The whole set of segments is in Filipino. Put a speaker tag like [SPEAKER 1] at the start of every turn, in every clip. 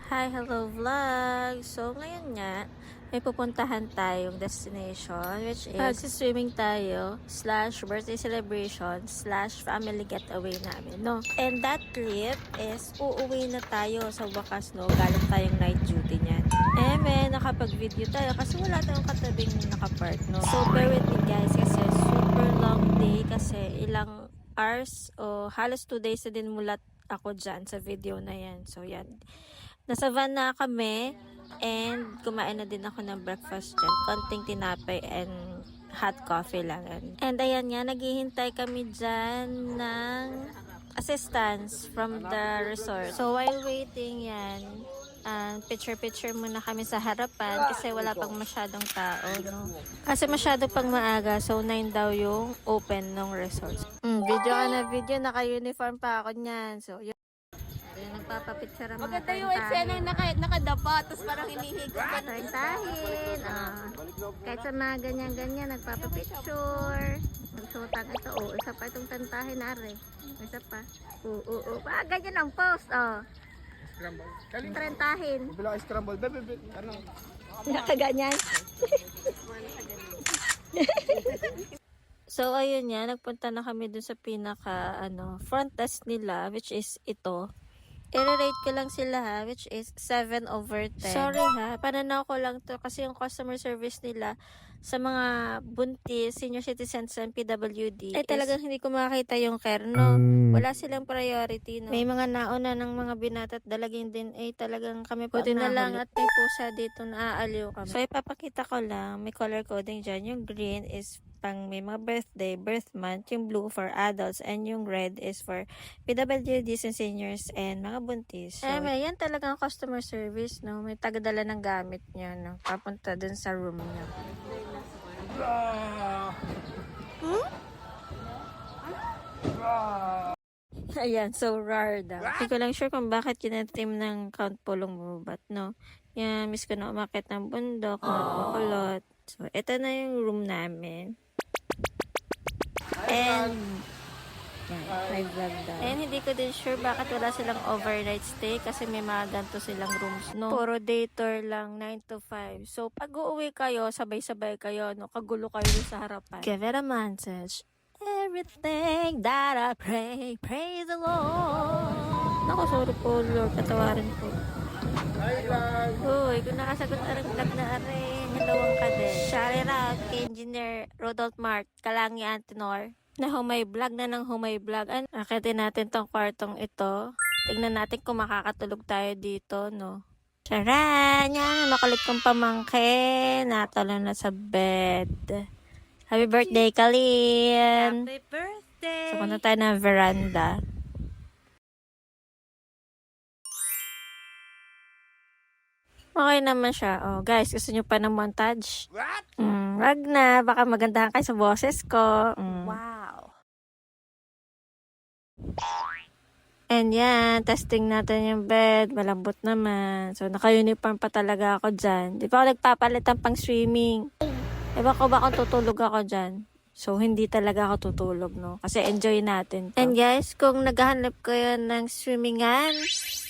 [SPEAKER 1] Hi, hello vlog! So, ngayon nga, may pupuntahan tayong destination which is swimming tayo / birthday celebration / family getaway namin, no? And that trip is uuwi na tayo sa wakas, no? Galing tayong night duty niyan. May nakapag-video tayo kasi wala tayong katabing nakapark, no? So, bear with me guys kasi super long day kasi ilang hours o halos 2 days na din mulat ako dyan sa video na yan. So, yan. Nasa van na kami and kumain na din ako ng breakfast dyan. Konting tinapay and hot coffee lang. And ayan nga, naghihintay kami dyan ng assistance from the resort. So while waiting yan, picture-picture muna kami sa harapan kasi wala pang masyadong tao, no? Kasi masyado pang maaga, so 9 daw yung open ng resort. Video ka na video, naka-uniform pa ako niyan. So, yun. Nagpapapicture ang mga
[SPEAKER 2] maganda yung eksena nakadapa, tapos parang hinihigo ka.
[SPEAKER 1] Tahin. Kahit sa mga ganyan-ganyan, nagpapapicture. Nagsutan ito. Isa pa itong tantahin, are. Isa pa. Ganyan ang post,
[SPEAKER 3] Scramble.
[SPEAKER 1] Trentahin.
[SPEAKER 3] Bila ka scramble. Bebe. Ano?
[SPEAKER 1] Nakaganyan. So, ayun nga. Nagpunta na kami dun sa pinaka, front desk nila, which is ito. I-rate ko lang sila ha, which is 7/10. Sorry ha, pananaw ko lang to kasi yung customer service nila sa mga buntis, senior citizens and PWD talagang hindi ko makakita yung care, no? Wala silang priority, no? May mga nauna ng mga binata at dalagin din, talagang kami po na lang at may pusa dito na aaliw kami. So, ipapakita ko lang, may color coding dyan. Yung green is pang may mga birthday, birth month, yung blue for adults, and yung red is for PWDs and seniors and mga buntis. So, yan talagang customer service, no? May tagadala ng gamit niya, no? Papunta dun sa room niya. Ayan, so rare daw. Hindi ko lang sure kung bakit kinatim ng Count Pulong Bubat, no? Yan, miss ko na umakit ng bundok, makulot. So, ito na yung room namin. And may vlog daw. And hindi ko din sure bakit wala silang overnight stay kasi may mga ganito silang rooms, no? Puro day tour lang, 9 to 5. So, pag uuwi kayo, sabay-sabay kayo, no? Kagulo kayo sa harapan. Give it a message. Everything that I pray, praise the Lord. Naku, sorry po, Lord. Katawarin po. Uy, kung nakasagot arang vlog na aray, helawang ka din. Shout out kay Engineer Rodolph Mark, Kalangi Antinor, na humay vlog na ng humay vlog. Akitin natin tong kwartong ito. Tignan natin kung makakatulog tayo dito, no? Charan! Yan, makulit kong pamangkin. Natalo na sa bed. Happy birthday, Kalin!
[SPEAKER 2] Happy birthday!
[SPEAKER 1] So, punta tayo na veranda. Okay naman siya. Oh, guys, gusto nyo pa ng montage?
[SPEAKER 3] What?
[SPEAKER 1] Wag na. Baka magandahan kayo sa boses ko.
[SPEAKER 2] Wow!
[SPEAKER 1] And yan, testing natin yung bed. Malambot naman. So, naka-uniform pa talaga ako dyan. Di pa ako nagpapalit ng pang swimming. Ewan ko ba kung tutulog ako dyan? So, hindi talaga ako tutulog, no? Kasi enjoy natin to. And guys, kung naghahanap kayo ng swimmingan,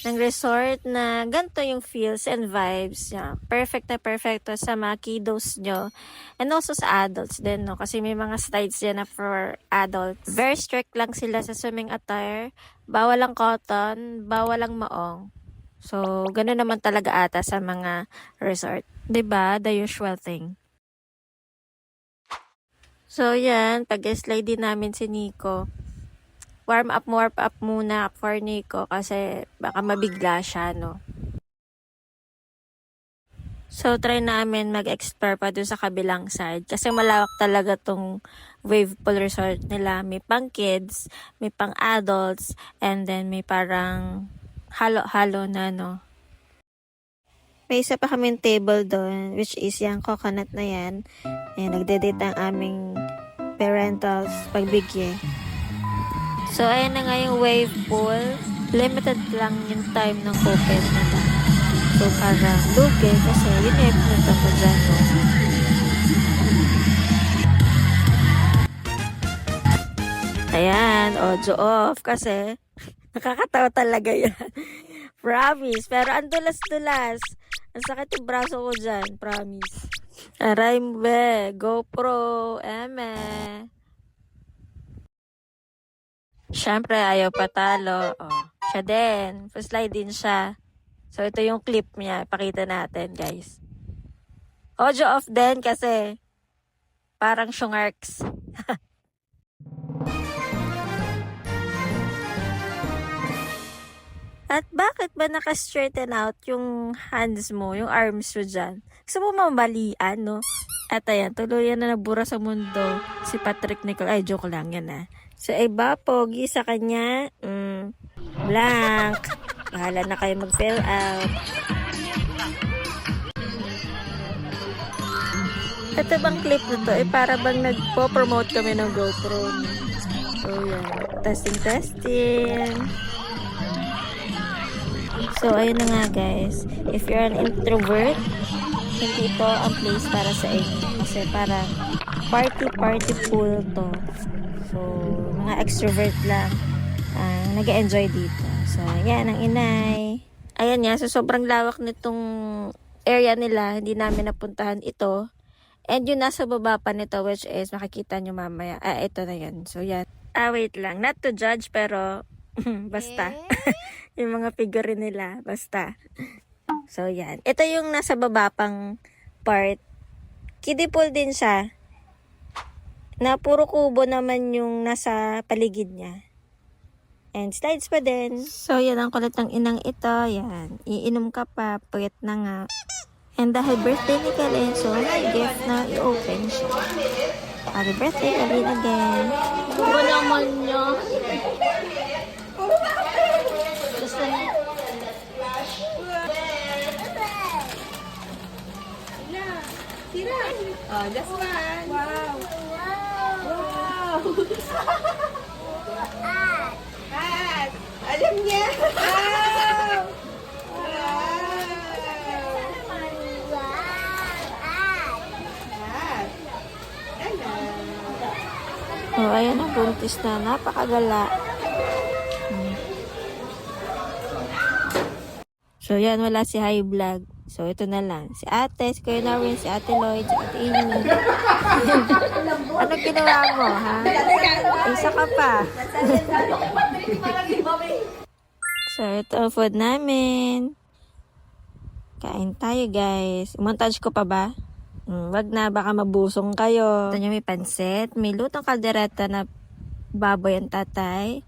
[SPEAKER 1] ng resort na ganito yung feels and vibes, perfect na perfect to sa mga kiddos nyo. And also sa adults din, no? Kasi may mga slides yan na for adults. Very strict lang sila sa swimming attire. Bawal ang cotton, bawal ang maong. So, ganoon naman talaga ata sa mga resort. 'Di ba? The usual thing. So, yan. Pag-slide din namin si Nico. Warm up muna for Nico kasi baka mabigla siya, no? So, try namin mag-explore pa doon sa kabilang side kasi malawak talaga tong wave pool resort nila. May pang kids, may pang adults, and then may parang halo-halo na, no? May isa pa kaming table doon, which is yung coconut na yan. Ayan, nagde-date ang aming parentals pagbigye. So, ayan na nga yung wave pool. Limited lang yung time ng open na lang. So, parang lugi kasi yun yung pinunta ko dyan. No? Ayan, audio off kasi nakakatawa talaga yan. Promise. Pero ang dulas-dulas. Ang sakit yung braso ko dyan. Promise. Aray mo be. GoPro. Eme. Siyempre, ayaw patalo. Oh, siya din. Slide din siya. So, ito yung clip niya. Pakita natin, guys. Audio off din kasi parang syungarks. At bakit ba naka-straighten out yung hands mo, yung arms mo dyan? Gusto mo mamalian, no? At ayan, tuluyan na nabura sa mundo si Patrick Nicole. Ay, joke lang yan, ah. So, iba, pogi sa kanya. Blank. Bahala na kayo mag-fill out. Ito bang clip na to? Para bang nagpo-promote kami ng GoPro. So, yan. Testing. So, ayun na nga guys. If you're an introvert, hindi ito ang place para sa inyo. Kasi para party pool to. So, mga extrovert lang nag-enjoy dito. So, yan ang inay. Ayan nga, so sobrang lawak nitong area nila. Hindi namin napuntahan ito. And yung nasa baba pa nito, which is, makikita nyo mamaya. Ito na yan. So, yan. Wait lang. Not to judge, pero basta. Yung mga figure nila, basta. So, yan. Ito yung nasa baba pang part. Kiddie pool din siya. Na puro kubo naman yung nasa paligid niya. And slides pa din. So, yan ang kulit ng inang ito. Yan. Iinom ka pa. Puyat na nga. And dahil birthday ni Kalenso, may gift na i-open siya. Happy birthday, Kalin again.
[SPEAKER 2] Ba naman niya? Gusto niya.
[SPEAKER 4] Oh, just one. Wow. Wow. At, alam niya. Wow.
[SPEAKER 1] Oh, ayan ang buntis na. Napakagala. So, yan. Wala si High Vlog. So, ito na lang. Si ate, si Kuya Norwin, si ate Lloyd, si ate Amy. Ano ginawa mo, ha? Isa ka pa. So, ito ang food namin. Kain tayo, guys. Montage ko pa ba? Wag na, baka mabusong kayo. Ito nyo, may pansit. May lutong kaldereta na baboy ang tatay.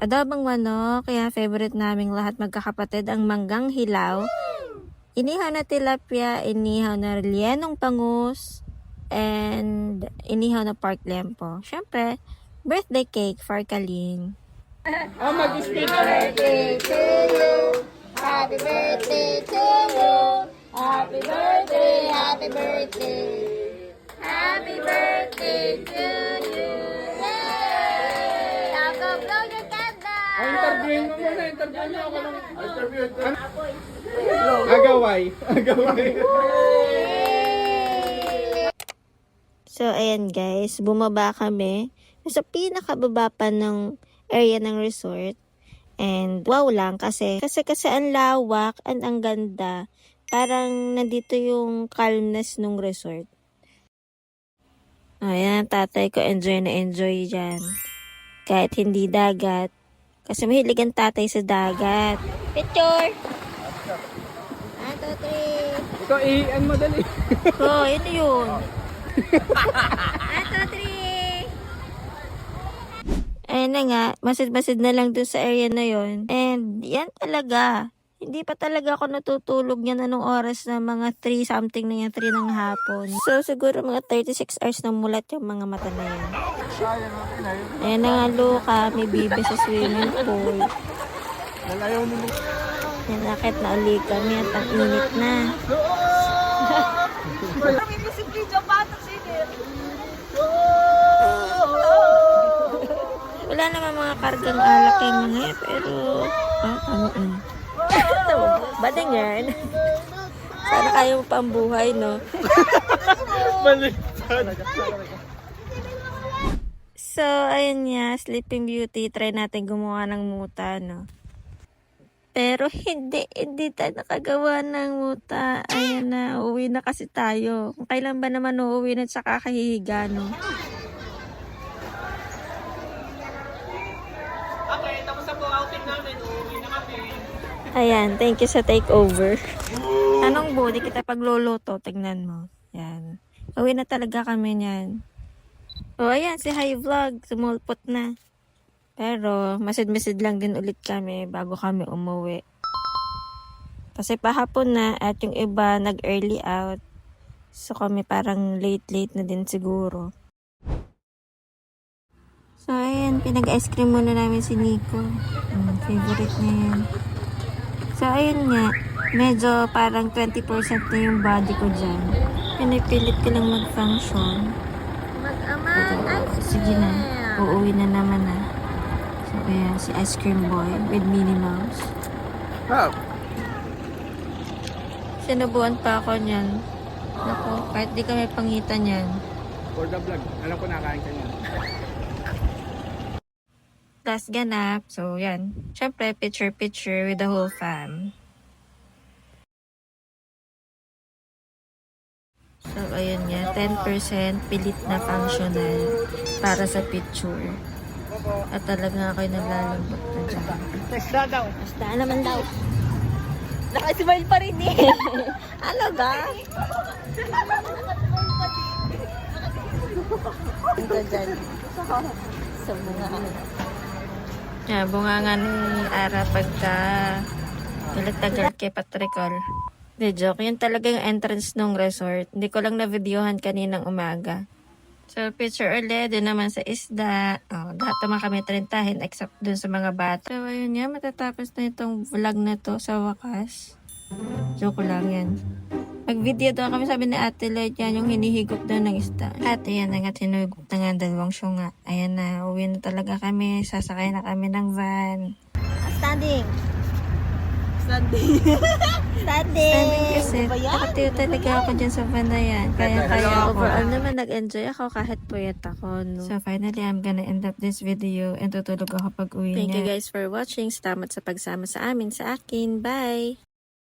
[SPEAKER 1] Adobang manok, kaya favorite naming lahat magkakapatid ang manggang hilaw. Inihaw na tilapia, inihaw na rellenong pangus, and inihaw na pork lempo. Siyempre, birthday cake for Kalin.
[SPEAKER 3] Mag-speak.
[SPEAKER 2] Birthday to you. Happy birthday to you. Happy birthday, happy birthday. Happy birthday to you. Yay! I'll go blow your candle.
[SPEAKER 3] Interviewin mo muna. Interviewin mo ako ng... Agaway.
[SPEAKER 1] So, ayan guys, bumaba kami. Sa pinakababa pa ng area ng resort. And wow lang kasi ang lawak and ang ganda. Parang nandito yung calmness ng resort. Ayan, tatay ko enjoy na enjoy dyan. Kahit hindi dagat. Kasi mahilig ang tatay sa dagat. Picture! 1, 2, 3.
[SPEAKER 3] Ito, i-an mo dali.
[SPEAKER 1] Oh, yun yun. 1, 2, 3. Ayan na nga, masid-masid na lang dun sa area na yon. And yan talaga. Hindi pa talaga ako natutulog yan anong oras na mga 3 something na yan, 3 ng hapon. So siguro mga 36 hours na mulat yung mga mata na yan. Ayan na nga Luka, may bibi sa swimming pool.
[SPEAKER 3] Nalayaw nila.
[SPEAKER 1] Yan, nakit na uli kami at ang init na. Wala naman mga kargang alak yung mga yan, pero... Bading yan. Sana kaya mo pang buhay, no? So, ayun nga, Sleeping Beauty. Try natin gumawa ng muta, no? Pero hindi tayo nakagawa ng muta. Ayan na, uuwi na kasi tayo. Kung kailan ba naman uuwi na tsaka kahihiga, no?
[SPEAKER 3] Okay, tapos na po outing namin. Uuwi na kami.
[SPEAKER 1] Ayan, thank you sa takeover. Anong budi kita pagluluto? Tignan mo. Yan. Uwi na talaga kami niyan. O ayan, si Hi Vlog. Sumulpot na. Pero, masid-masid lang din ulit kami bago kami umuwi. Kasi pahapon na at yung iba nag-early out. So kami parang late na din siguro. So ayan, pinag-ice cream muna namin si Nico. Favorite niya yan. So ayun nga, medyo parang 20% na yung body ko dyan. Pinipilit ko lang mag-function. Sige na, uuwi na naman na. So ayan, si Ice Cream Boy with Minnie Mouse.
[SPEAKER 3] Oh.
[SPEAKER 1] Sinubuan pa ako niyan. Naku, kahit di kami pangitan yan.
[SPEAKER 3] For the vlog. Alam ko nakain ka niyan.
[SPEAKER 1] Last ganap. So, yan. Siyempre, picture with the whole fam. So, ayun nga. 10% pilit na functional para sa picture. At talaga ako'y naglalambot na dyan.
[SPEAKER 3] Testa daw.
[SPEAKER 1] Basta naman daw.
[SPEAKER 2] Nakasmile pa rin eh.
[SPEAKER 1] Ano ba? Ito dyan. Sa mga yeah, bunga nga ni Ara pagka galit kay Patricol. Di joke, yun talaga yung entrance ng resort. Hindi ko lang na-videohan kaninang umaga. So, picture ulit, din naman sa isda. Lahat naman kami trintahin except dun sa mga bata. So, ayun nga, matatapos na itong vlog na to sa wakas. Joke lang yan. Mag-video daw kami, sabi ni Ate Lloyd, yan yung hinihigop daw ng isda. At ayan na nga, tinugop na nga dalawang syunga. Ayan na, uwi na talaga kami. Sasakay na kami ng van.
[SPEAKER 2] Standing.
[SPEAKER 1] Standing kasi. Nakatiyo talaga ako dyan sa van na yan. Kaya overall naman nag-enjoy ako kahit puyat ako. No? So finally, I'm gonna end up this video and tutulog ako pag uwi niya. Thank you guys for watching. Salamat sa pagsama sa amin sa akin. Bye!